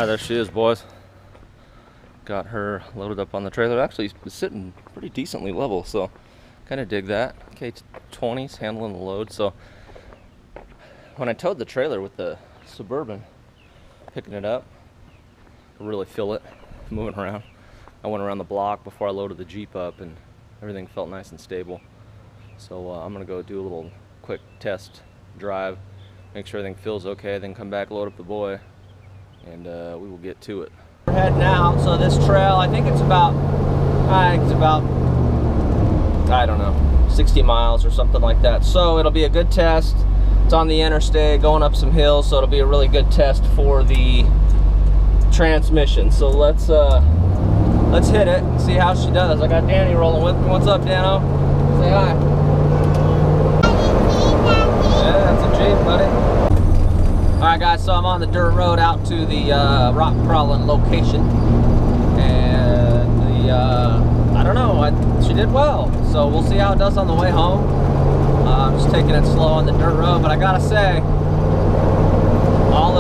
Alright, there she is, boys. Got her loaded up on the trailer. Actually, it's sitting pretty decently level, so kind of dig that. K20's handling the load. So when I towed the trailer with the Suburban, picking it up, I really feel it moving around. I went around the block before I loaded the Jeep up, and everything felt nice and stable. So I'm gonna go do a little quick test drive, make sure everything feels okay, then come back, load up the boy, and we will get to it. We're heading out, so this trail, I think it's about, I don't know, 60 miles or something like that. So it'll be a good test. It's on the interstate, going up some hills, so it'll be a really good test for the transmission. So let's hit it and see how she does. I got Danny rolling with me. What's up, Dano? Say hi. Yeah, that's a Jeep, buddy. Alright guys, so I'm on the dirt road out to the rock crawling location, and I don't know, she did well, so we'll see how it does on the way home. I'm just taking it slow on the dirt road, but I gotta say, all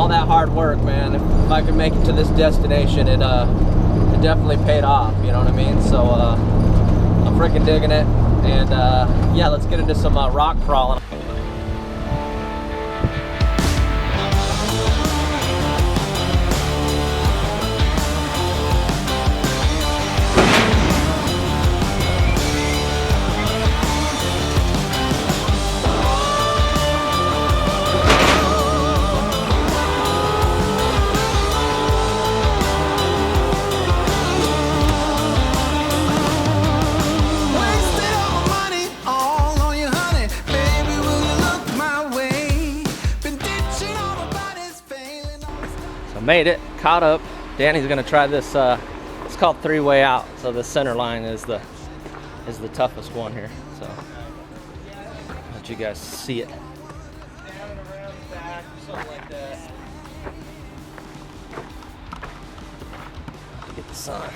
that hard work, man, if I could make it to this destination, it definitely paid off, you know what I mean? So I'm freaking digging it, and yeah, let's get into some rock crawling. Made it, caught up. Danny's gonna try this. It's called three-way out. So the center line is the toughest one here. So let you guys see it. Down and around the back, something like that. To get the sun.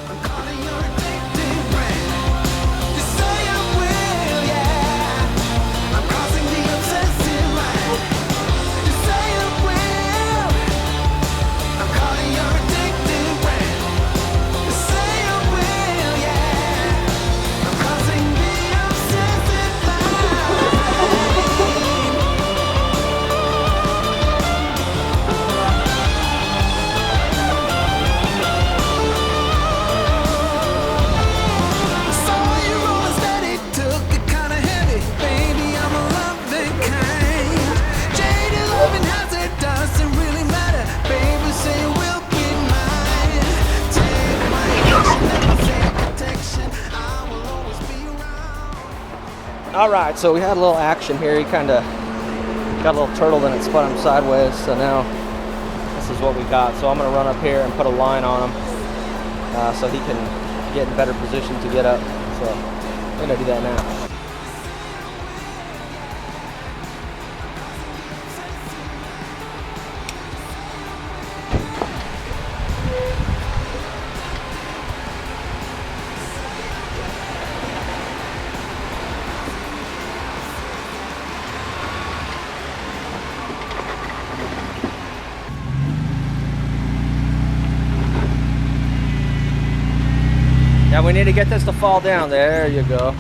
I'm calling your addicted friend. You say I will, yeah. I'm crossing the obsessive line. All right, so we had a little action here. He kind of got a little turtled and it spun him sideways. So now this is what we got. So I'm gonna run up here and put a line on him so he can get in better position to get up. So I'm gonna do that now. Now we need to get this to fall down. There you go.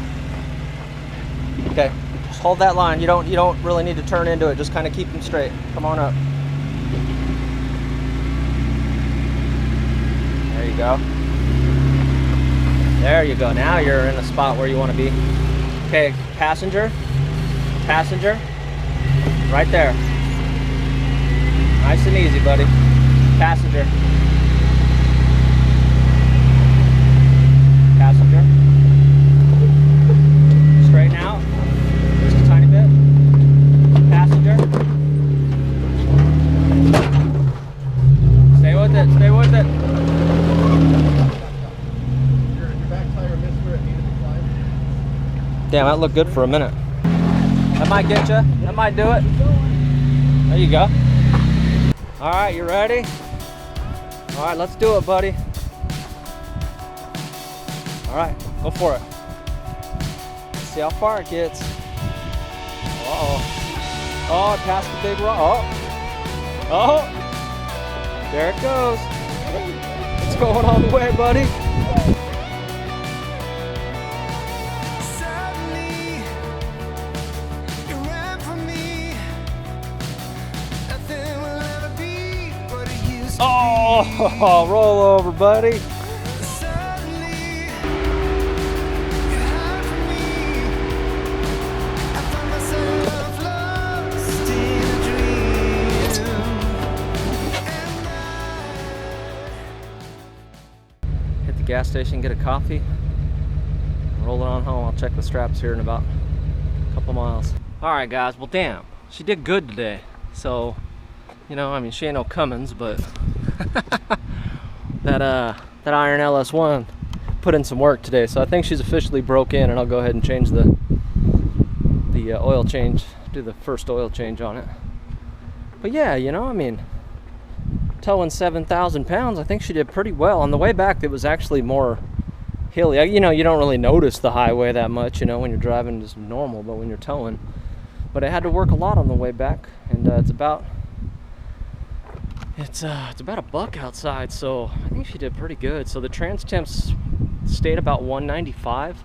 Okay, just hold that line. You don't really need to turn into it. Just kind of keep them straight. Come on up. There you go. There you go. Now you're in the spot where you want to be. Okay, passenger. Passenger. Right there. Nice and easy, buddy. Passenger. Passenger. Straighten out. Just a tiny bit. Passenger. Stay with it. Stay with it. Your back tire missed where it needed to climb. Damn, that looked good for a minute. That might get you. That might do it. There you go. All right, you ready? All right, let's do it, buddy. All right, go for it. Let's see how far it gets. Uh-oh. Oh, it passed the big rock. Oh. Oh. There it goes. It's going all the way, buddy. Oh, roll over, buddy. Hit the gas station, get a coffee, roll it on home. I'll check the straps here in about a couple miles. All right, guys. Well, damn, she did good today. So, you know, I mean, she ain't no Cummins, but that iron LS1 put in some work today. So I think she's officially broke in, and I'll go ahead and change the oil change, do the first oil change on it. But yeah, you know, I mean, towing 7,000 pounds, I think she did pretty well. On the way back, it was actually more hilly. You know, you don't really notice the highway that much, you know, when you're driving just normal, but when you're towing. But I had to work a lot on the way back, and it's about $1 outside, so I think she did pretty good. So the trans temps stayed about 195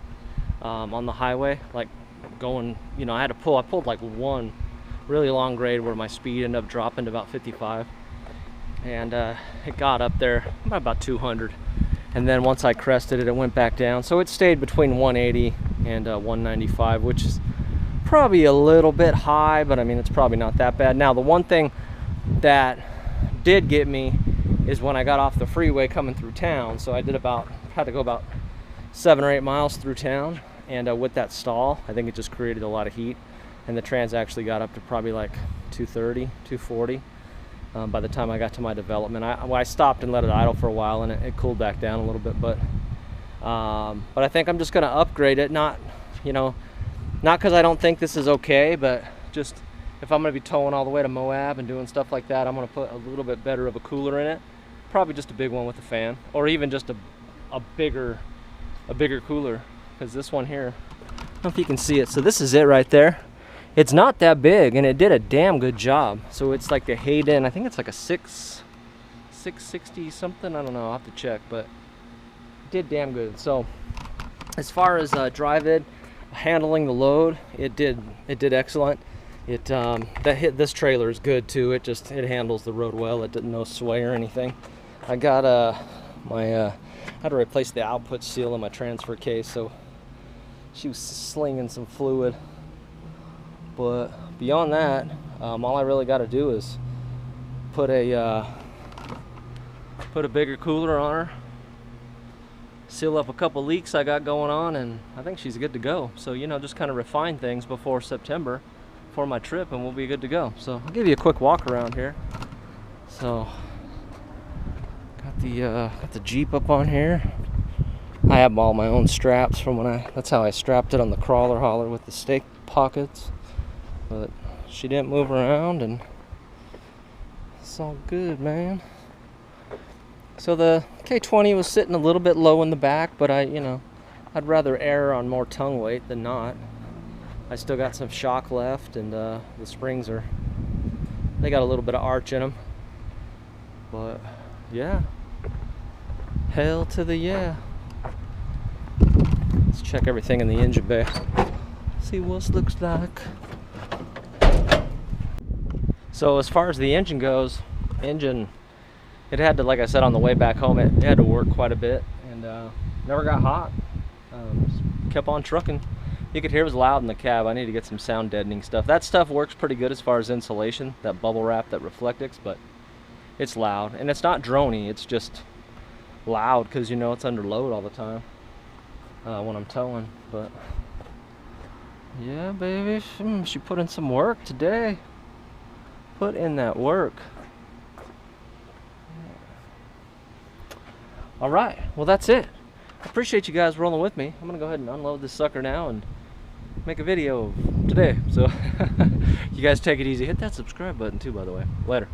on the highway, like going, you know, I pulled like one really long grade where my speed ended up dropping to about 55, and it got up there about 200, and then once I crested it, it went back down. So it stayed between 180 and 195, which is probably a little bit high, but I mean, it's probably not that bad. Now, the one thing that did get me is when I got off the freeway coming through town. So I had to go about 7 or 8 miles through town, and with that stall, I think it just created a lot of heat, and the trans actually got up to probably like 230, 240 by the time I got to my development. I stopped and let it idle for a while, and it cooled back down a little bit, but I think I'm just going to upgrade it, not because I don't think this is okay, but just if I'm going to be towing all the way to Moab and doing stuff like that, I'm going to put a little bit better of a cooler in it. Probably just a big one with a fan, or even just a bigger cooler, because this one here, I don't know if you can see it. So this is it right there. It's not that big, and it did a damn good job. So it's like a Hayden, I think it's like a 660 something, I don't know, I'll have to check, but it did damn good. So as far as drive-in, handling the load, it did excellent. This trailer is good too. It handles the road well. It didn't no sway or anything. I got I had to replace the output seal in my transfer case, so she was slinging some fluid. But beyond that, all I really got to do is put a bigger cooler on her, seal up a couple leaks I got going on, and I think she's good to go. So, you know, just kind of refine things before September for my trip, and we'll be good to go. So I'll give you a quick walk around here. So got the Jeep up on here. I have all my own straps from that's how I strapped it on the crawler hauler with the stake pockets. But she didn't move around, and it's all good, man. So the K20 was sitting a little bit low in the back, but I'd rather err on more tongue weight than not. I still got some shock left, and the springs they got a little bit of arch in them. But yeah, hell to the yeah. Let's check everything in the engine bay. See what looks like. So as far as the engine goes, it had to, like I said on the way back home, it had to work quite a bit, and never got hot. Kept on trucking. You could hear it was loud in the cab. I need to get some sound deadening stuff. That stuff works pretty good as far as insulation, that bubble wrap, that Reflectix, but it's loud. And it's not drony, it's just loud because, you know, it's under load all the time when I'm towing. But yeah, baby, she put in some work today. Put in that work. All right, well, that's it. I appreciate you guys rolling with me. I'm gonna go ahead and unload this sucker now and make a video of today. So you guys take it easy. Hit that subscribe button too, by the way. Later.